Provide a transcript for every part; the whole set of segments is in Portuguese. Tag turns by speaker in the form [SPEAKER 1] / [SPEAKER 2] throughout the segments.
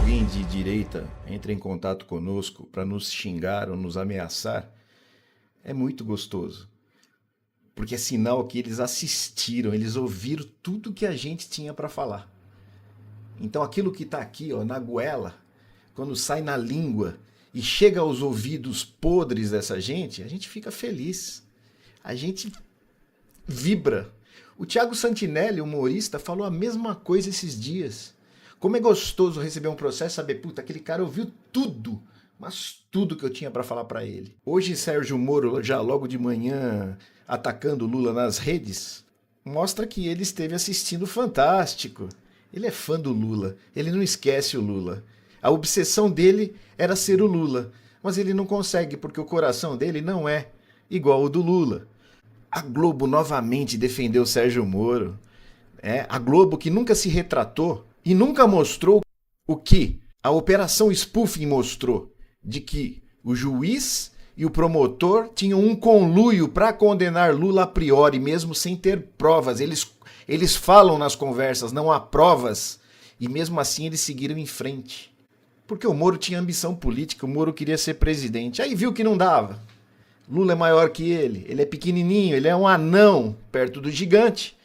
[SPEAKER 1] alguém de direita entra em contato conosco para nos xingar ou nos ameaçar, é muito gostoso. Porque é sinal que eles assistiram, eles ouviram tudo que a gente tinha para falar. Então aquilo que está aqui, ó, na goela, quando sai na língua e chega aos ouvidos podres dessa gente, a gente fica feliz. A gente vibra. O Thiago Santinelli, humorista, falou a mesma coisa esses dias. Como é gostoso receber um processo e saber, puta, aquele cara ouviu tudo, mas tudo que eu tinha para falar para ele. Hoje Sérgio Moro, já logo de manhã, atacando Lula nas redes, mostra que ele esteve assistindo Fantástico. Ele é fã do Lula, ele não esquece o Lula. A obsessão dele era ser o Lula, mas ele não consegue porque o coração dele não é igual ao do Lula. A Globo novamente defendeu Sérgio Moro. A Globo que nunca se retratou e nunca mostrou o que a Operação Spoofing mostrou, de que o juiz e o promotor tinham um conluio para condenar Lula a priori, mesmo sem ter provas. Eles falam nas conversas, não há provas, e mesmo assim eles seguiram em frente. Porque o Moro tinha ambição política, o Moro queria ser presidente. Aí viu que não dava. Lula é maior que ele é pequenininho, ele é um anão perto do gigante.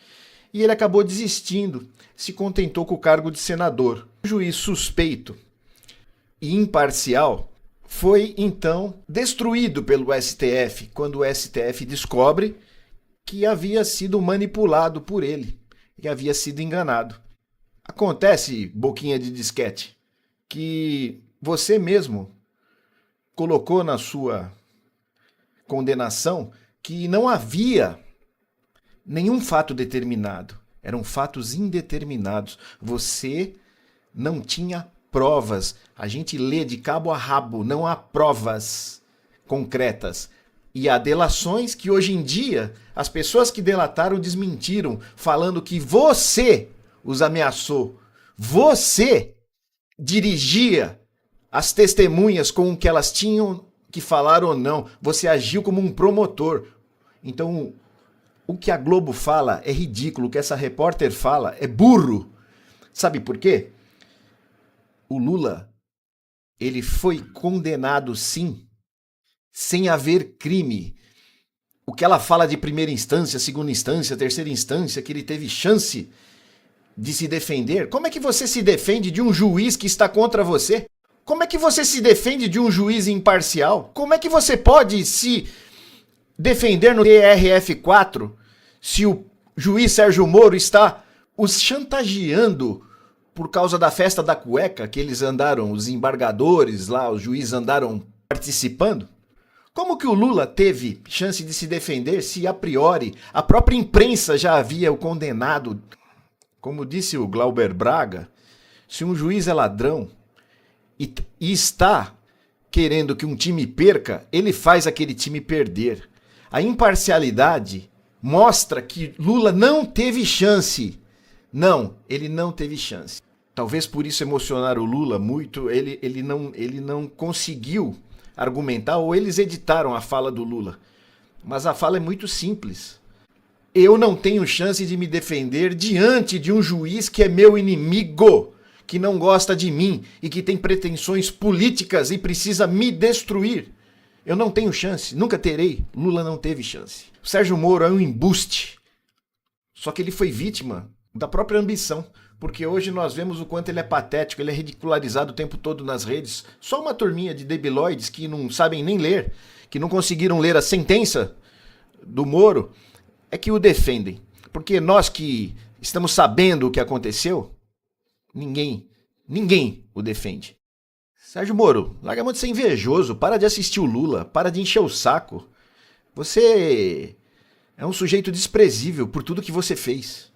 [SPEAKER 1] E ele acabou desistindo, se contentou com o cargo de senador. O juiz suspeito e imparcial foi, então, destruído pelo STF, quando o STF descobre que havia sido manipulado por ele, que havia sido enganado. Acontece, boquinha de disquete, que você mesmo colocou na sua condenação que não havia nenhum fato determinado. Eram fatos indeterminados. Você não tinha provas. A gente lê de cabo a rabo, não há provas concretas. E há delações que hoje em dia as pessoas que delataram desmentiram, falando que você os ameaçou. Você dirigia as testemunhas com o que elas tinham que falar ou não. Você agiu como um promotor. Então, o que a Globo fala é ridículo, o que essa repórter fala é burro. Sabe por quê? O Lula, ele foi condenado sim, sem haver crime. O que ela fala de primeira instância, segunda instância, terceira instância, que ele teve chance de se defender. Como é que você se defende de um juiz que está contra você? Como é que você se defende de um juiz imparcial? Como é que você pode se defender no TRF4 se o juiz Sérgio Moro está os chantageando por causa da festa da cueca que eles andaram, os embargadores lá, os juízes andaram participando? Como que o Lula teve chance de se defender se a priori a própria imprensa já havia o condenado? Como disse o Glauber Braga, se um juiz é ladrão e está querendo que um time perca, ele faz aquele time perder. A imparcialidade mostra que Lula não teve chance. Não, ele não teve chance. Talvez por isso emocionar o Lula muito, ele não conseguiu argumentar, ou eles editaram a fala do Lula. Mas a fala é muito simples. Eu não tenho chance de me defender diante de um juiz que é meu inimigo, que não gosta de mim e que tem pretensões políticas e precisa me destruir. Eu não tenho chance, nunca terei. Lula não teve chance. O Sérgio Moro é um embuste. Só que ele foi vítima da própria ambição. Porque hoje nós vemos o quanto ele é patético, ele é ridicularizado o tempo todo nas redes. Só uma turminha de debilóides que não sabem nem ler, que não conseguiram ler a sentença do Moro, é que o defendem. Porque nós que estamos sabendo o que aconteceu, ninguém o defende. Sérgio Moro, larga a mão de ser invejoso, para de assistir o Lula, para de encher o saco. Você é um sujeito desprezível por tudo que você fez.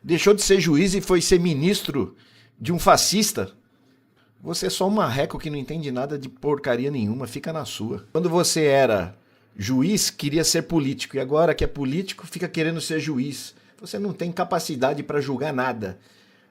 [SPEAKER 1] Deixou de ser juiz e foi ser ministro de um fascista. Você é só um marreco que não entende nada de porcaria nenhuma, fica na sua. Quando você era juiz, queria ser político, e agora que é político, fica querendo ser juiz. Você não tem capacidade para julgar nada.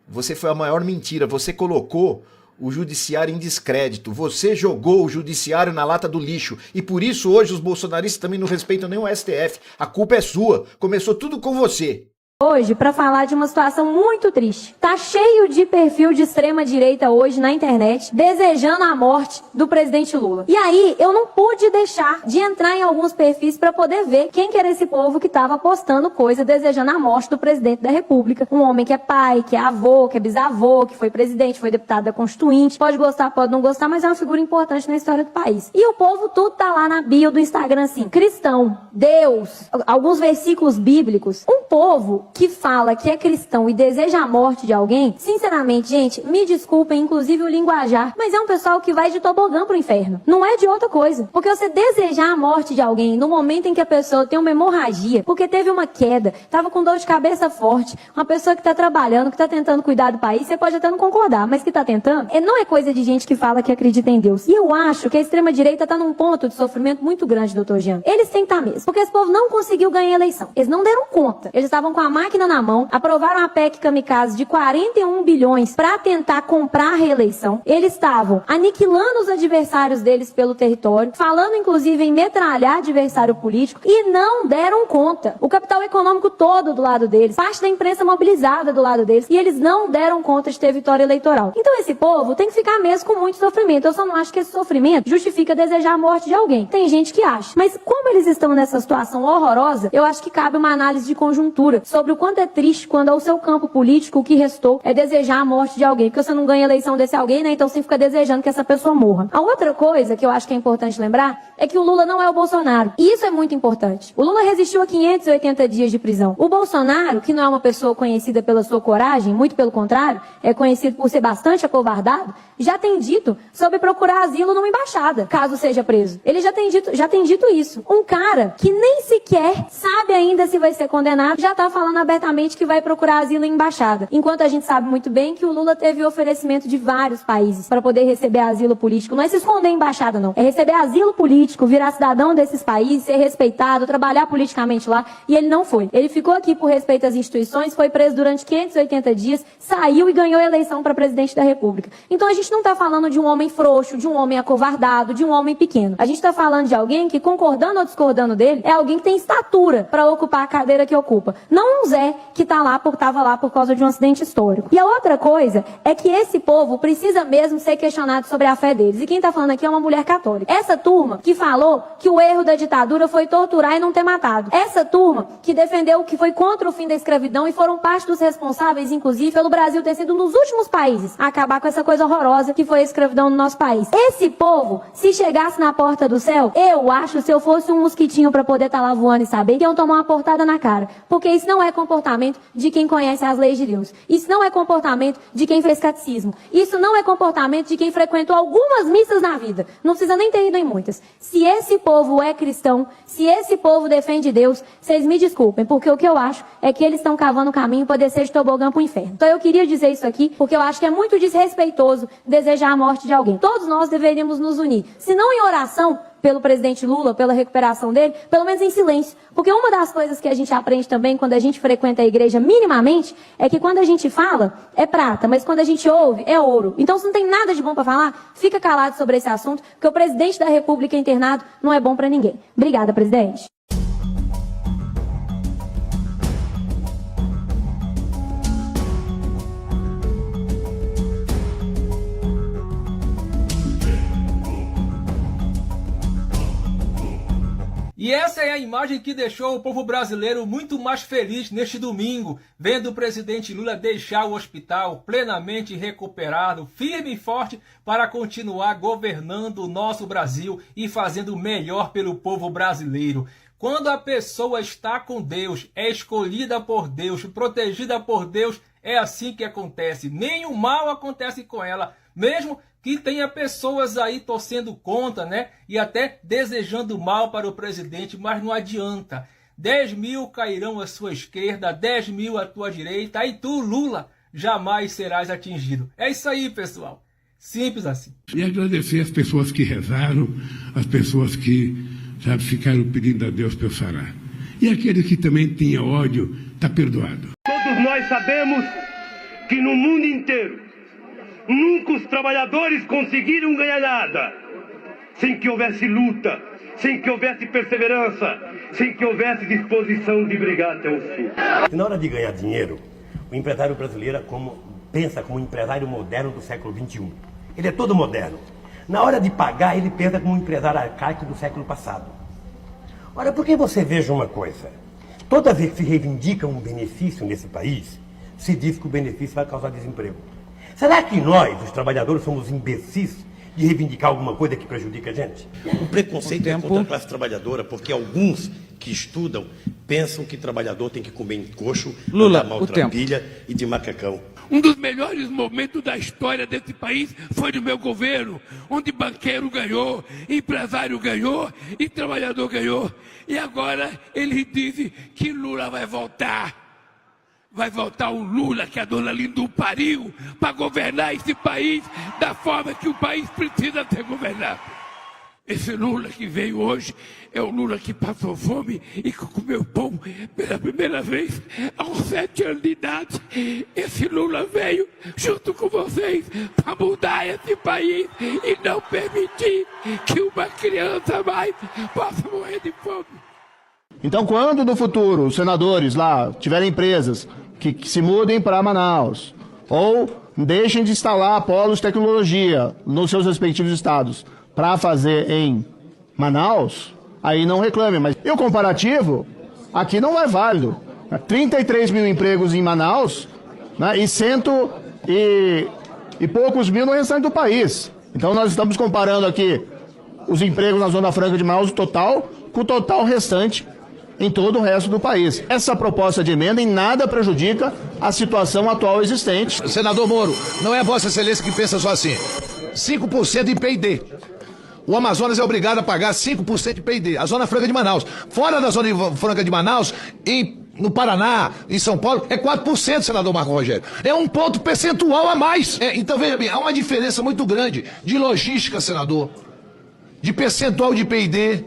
[SPEAKER 1] Você foi a maior mentira, você colocou o judiciário em descrédito, você jogou o judiciário na lata do lixo, e por isso hoje os bolsonaristas também não respeitam nem o STF. A culpa é sua, começou tudo com você.
[SPEAKER 2] hoje para falar de uma situação muito triste. Tá cheio de perfil de extrema direita hoje na internet, desejando a morte do presidente Lula. E aí, eu não pude deixar de entrar em alguns perfis para poder ver quem que era esse povo que estava postando coisa desejando a morte do presidente da República. Um homem que é pai, que é avô, que é bisavô, que foi presidente, foi deputado da Constituinte. Pode gostar, pode não gostar, mas é uma figura importante na história do país. E o povo tudo tá lá na bio do Instagram assim, cristão, Deus, alguns versículos bíblicos. Um povo que fala que é cristão e deseja a morte de alguém, sinceramente, gente, me desculpem, inclusive o linguajar, mas é um pessoal que vai de tobogã pro inferno. Não é de outra coisa. Porque você desejar a morte de alguém no momento em que a pessoa tem uma hemorragia, porque teve uma queda, tava com dor de cabeça forte, uma pessoa que tá trabalhando, que tá tentando cuidar do país, você pode até não concordar, mas que tá tentando, não é coisa de gente que fala que acredita em Deus. E eu acho que a extrema-direita tá num ponto de sofrimento muito grande, doutor Jean. Eles têm que estar mesmo. Porque esse povo não conseguiu ganhar a eleição. Eles não deram conta. Eles estavam com a máquina na mão, aprovaram a PEC kamikaze de 41 bilhões para tentar comprar a reeleição. Eles estavam aniquilando os adversários deles pelo território, falando inclusive em metralhar adversário político e não deram conta. O capital econômico todo do lado deles, parte da imprensa mobilizada do lado deles, e eles não deram conta de ter vitória eleitoral. Então esse povo tem que ficar mesmo com muito sofrimento. Eu só não acho que esse sofrimento justifica desejar a morte de alguém. Tem gente que acha. Mas como eles estão nessa situação horrorosa, eu acho que cabe uma análise de conjuntura sobre o quanto é triste quando ao seu campo político o que restou é desejar a morte de alguém, porque você não ganha a eleição desse alguém, né? Então você fica desejando que essa pessoa morra. A outra coisa que eu acho que é importante lembrar é que o Lula não é o Bolsonaro. E isso é muito importante. O Lula resistiu a 580 dias de prisão. O Bolsonaro, que não é uma pessoa conhecida pela sua coragem, muito pelo contrário, é conhecido por ser bastante acovardado, já tem dito sobre procurar asilo numa embaixada, caso seja preso. Ele já tem dito isso. Um cara que nem sequer sabe ainda se vai ser condenado, já tá falando abertamente que vai procurar asilo em embaixada. Enquanto a gente sabe muito bem que o Lula teve oferecimento de vários países para poder receber asilo político. Não é se esconder em embaixada, não. É receber asilo político, virar cidadão desses países, ser respeitado, trabalhar politicamente lá. E ele não foi. Ele ficou aqui por respeito às instituições, foi preso durante 580 dias, saiu e ganhou a eleição para presidente da República. Então a gente não tá falando de um homem frouxo, de um homem acovardado, de um homem pequeno. A gente tá falando de alguém que, concordando ou discordando dele, é alguém que tem estatura para ocupar a cadeira que ocupa. Não um Zé que tava lá por causa de um acidente histórico. E a outra coisa é que esse povo precisa mesmo ser questionado sobre a fé deles. E quem tá falando aqui é uma mulher católica. Essa turma que falou que o erro da ditadura foi torturar e não ter matado. Essa turma que defendeu que foi contra o fim da escravidão e foram parte dos responsáveis, inclusive, pelo Brasil ter sido um dos últimos países a acabar com essa coisa horrorosa que foi a escravidão no nosso país. Esse povo, se chegasse na porta do céu, eu acho, se eu fosse um mosquitinho para poder estar lá voando e saber, que iam tomar uma portada na cara. Porque isso não é comportamento de quem conhece as leis de Deus. Isso não é comportamento de quem fez catecismo. Isso não é comportamento de quem frequentou algumas missas na vida. Não precisa nem ter ido em muitas. Se esse povo é cristão, se esse povo defende Deus, vocês me desculpem, porque o que eu acho é que eles estão cavando o caminho para descer de tobogã pro inferno. Então eu queria dizer isso aqui, porque eu acho que é muito desrespeitoso desejar a morte de alguém. Todos nós deveríamos nos unir. Se não em oração pelo presidente Lula, pela recuperação dele, pelo menos em silêncio. Porque uma das coisas que a gente aprende também quando a gente frequenta a igreja minimamente é que quando a gente fala, é prata, mas quando a gente ouve, é ouro. Então se não tem nada de bom para falar, fica calado sobre esse assunto, porque o presidente da República internado não é bom para ninguém. Obrigada, presidente.
[SPEAKER 3] E essa é a imagem que deixou o povo brasileiro muito mais feliz neste domingo, vendo o presidente Lula deixar o hospital plenamente recuperado, firme e forte para continuar governando o nosso Brasil e fazendo o melhor pelo povo brasileiro. Quando a pessoa está com Deus, é escolhida por Deus, protegida por Deus, é assim que acontece. Nenhum mal acontece com ela, mesmo que tenha pessoas aí torcendo contra, né? E até desejando mal para o presidente, mas não adianta. 10 mil cairão à sua esquerda, 10 mil à tua direita, e tu, Lula, jamais serás atingido. É isso aí, pessoal. Simples assim.
[SPEAKER 4] E agradecer as pessoas que rezaram, as pessoas que, sabe, ficaram pedindo a Deus para eu sarar. E aqueles que também tinham ódio, está perdoado.
[SPEAKER 5] Todos nós sabemos que no mundo inteiro, nunca os trabalhadores conseguiram ganhar nada sem que houvesse luta, sem que houvesse perseverança, sem que houvesse disposição de brigar até o fim.
[SPEAKER 6] Na hora de ganhar dinheiro, o empresário brasileiro pensa como um empresário moderno do século XXI. Ele é todo moderno. Na hora de pagar, ele pensa como um empresário arcaico do século passado. Ora, por que você veja uma coisa? Toda vez que se reivindica um benefício nesse país, se diz que o benefício vai causar desemprego. Será que nós, os trabalhadores, somos imbecis de reivindicar alguma coisa que prejudica a gente?
[SPEAKER 7] O preconceito é contra a classe trabalhadora, porque alguns que estudam pensam que trabalhador tem que comer em coxo,
[SPEAKER 8] Lula,
[SPEAKER 7] andar maltrapilha e de macacão.
[SPEAKER 4] Um dos melhores momentos da história desse país foi no meu governo, onde banqueiro ganhou, empresário ganhou e trabalhador ganhou. E agora ele diz que Lula vai voltar. Vai voltar o Lula que a dona Lindu pariu para governar esse país da forma que o país precisa ser governado. Esse Lula que veio hoje é o Lula que passou fome e que comeu pão pela primeira vez aos 7 anos de idade. Esse Lula veio junto com vocês para mudar esse país e não permitir que uma criança mais possa morrer de fome.
[SPEAKER 9] Então, quando no futuro os senadores lá tiverem empresas que se mudem para Manaus ou deixem de instalar polos de tecnologia nos seus respectivos estados para fazer em Manaus, aí não reclame. Mas e o comparativo aqui não é válido. 33 mil empregos em Manaus, né, e cento e poucos mil no restante do país. Então nós estamos comparando aqui os empregos na Zona Franca de Manaus total com o total restante em todo o resto do país. Essa proposta de emenda em nada prejudica a situação atual existente.
[SPEAKER 10] Senador Moro, não é Vossa Excelência que pensa só assim. 5% de P&D. O Amazonas é obrigado a pagar 5% de P&D. A Zona Franca de Manaus. Fora da Zona Franca de Manaus, no Paraná, em São Paulo, é 4%, senador Marco Rogério. É um ponto percentual a mais. Então, veja bem, há uma diferença muito grande de logística, senador, de percentual de P&D.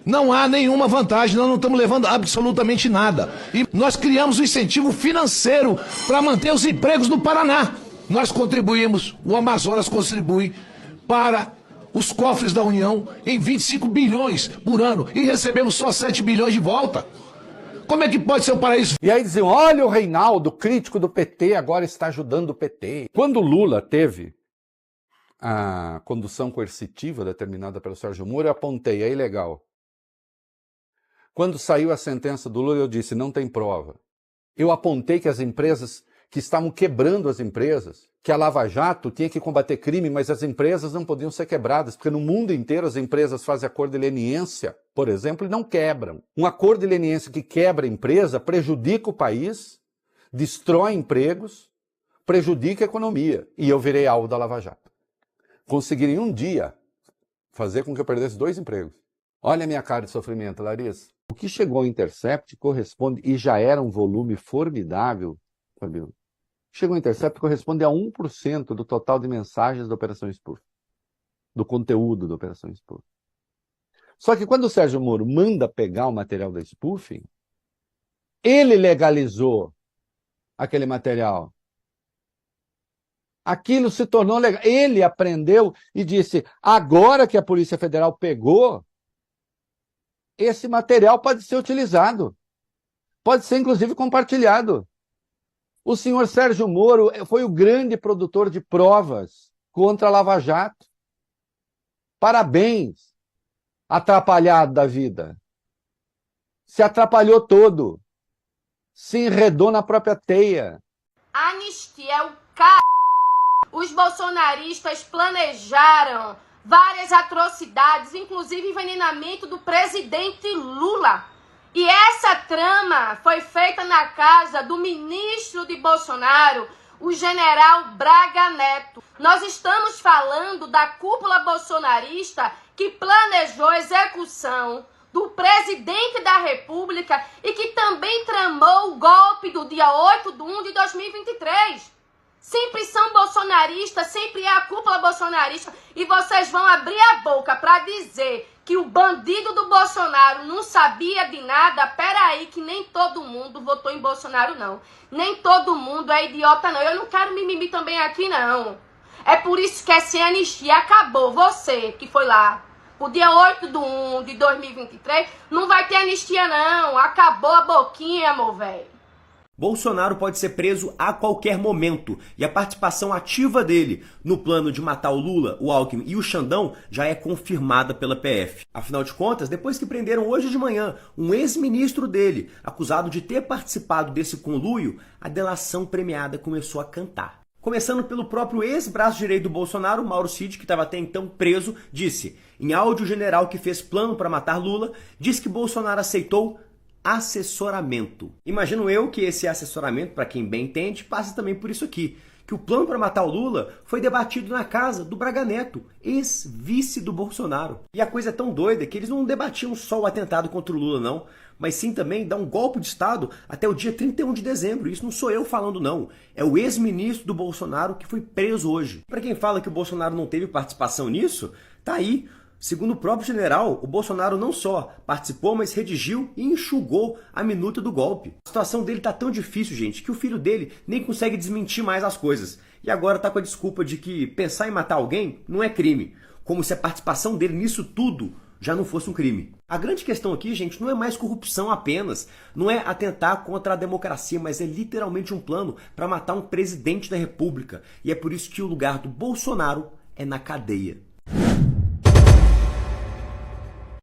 [SPEAKER 10] Não há nenhuma vantagem, nós não estamos levando absolutamente nada. E nós criamos um incentivo financeiro para manter os empregos no Paraná. Nós contribuímos, o Amazonas contribui para os cofres da União em 25 bilhões por ano e recebemos só 7 bilhões de volta. Como é que pode ser um paraíso?
[SPEAKER 8] E aí diziam, olha o Reinaldo, crítico do PT, agora está ajudando o PT. Quando Lula teve a condução coercitiva determinada pelo Sérgio Moro, eu apontei, é ilegal. Quando saiu a sentença do Lula, eu disse, não tem prova. Eu apontei que as empresas, que estavam quebrando as empresas, que a Lava Jato tinha que combater crime, mas as empresas não podiam ser quebradas, porque no mundo inteiro as empresas fazem acordo de leniência, por exemplo, e não quebram. Um acordo de leniência que quebra a empresa prejudica o país, destrói empregos, prejudica a economia. E eu virei alvo da Lava Jato. Consegui em um dia fazer com que eu perdesse 2 empregos. Olha a minha cara de sofrimento, Larissa. O que chegou ao Intercept corresponde, e já era um volume formidável, Fabio, chegou ao Intercept corresponde a 1% do total de mensagens da Operação Spoof, do conteúdo da Operação Spoof. Só que quando o Sérgio Moro manda pegar o material da spoofing, ele legalizou aquele material. Aquilo se tornou legal. Ele aprendeu e disse, agora que a Polícia Federal pegou, esse material pode ser utilizado. Pode ser, inclusive, compartilhado. O senhor Sérgio Moro foi o grande produtor de provas contra a Lava Jato. Parabéns, atrapalhado da vida. Se atrapalhou todo. Se enredou na própria teia.
[SPEAKER 11] Anistia é o Os bolsonaristas planejaram várias atrocidades, inclusive envenenamento do presidente Lula. E essa trama foi feita na casa do ministro de Bolsonaro, o general Braga Neto. Nós estamos falando da cúpula bolsonarista que planejou a execução do presidente da República e que também tramou o golpe do dia 8/1 de 2023. Sempre são bolsonaristas, sempre é a cúpula bolsonarista e vocês vão abrir a boca para dizer que o bandido do Bolsonaro não sabia de nada. Peraí, que nem todo mundo votou em Bolsonaro, não. Nem todo mundo é idiota, não. Eu não quero mimimi também aqui, não. É por isso que essa anistia acabou. Você que foi lá o dia 8/1/2023, não vai ter anistia não. Acabou a boquinha, meu velho.
[SPEAKER 12] Bolsonaro pode ser preso a qualquer momento e a participação ativa dele no plano de matar o Lula, o Alckmin e o Xandão já é confirmada pela PF. Afinal de contas, depois que prenderam hoje de manhã um ex-ministro dele, acusado de ter participado desse conluio, a delação premiada começou a cantar. Começando pelo próprio ex-braço direito do Bolsonaro, Mauro Cid, que estava até então preso, disse, em áudio, o general que fez plano para matar Lula, disse que Bolsonaro aceitou assessoramento. Imagino eu que esse assessoramento, para quem bem entende, passa também por isso aqui, que o plano para matar o Lula foi debatido na casa do Braga Neto, ex-vice do Bolsonaro. E a coisa é tão doida que eles não debatiam só o atentado contra o Lula, não, mas sim também dar um golpe de Estado até o dia 31 de dezembro. Isso não sou eu falando, não. É o ex-ministro do Bolsonaro que foi preso hoje. Para quem fala que o Bolsonaro não teve participação nisso, tá aí. Segundo o próprio general, o Bolsonaro não só participou, mas redigiu e enxugou a minuta do golpe. A situação dele tá tão difícil, gente, que o filho dele nem consegue desmentir mais as coisas. E agora tá com a desculpa de que pensar em matar alguém não é crime. Como se a participação dele nisso tudo já não fosse um crime. A grande questão aqui, gente, não é mais corrupção apenas. Não é atentar contra a democracia, mas é literalmente um plano para matar um presidente da República. E é por isso que o lugar do Bolsonaro é na cadeia.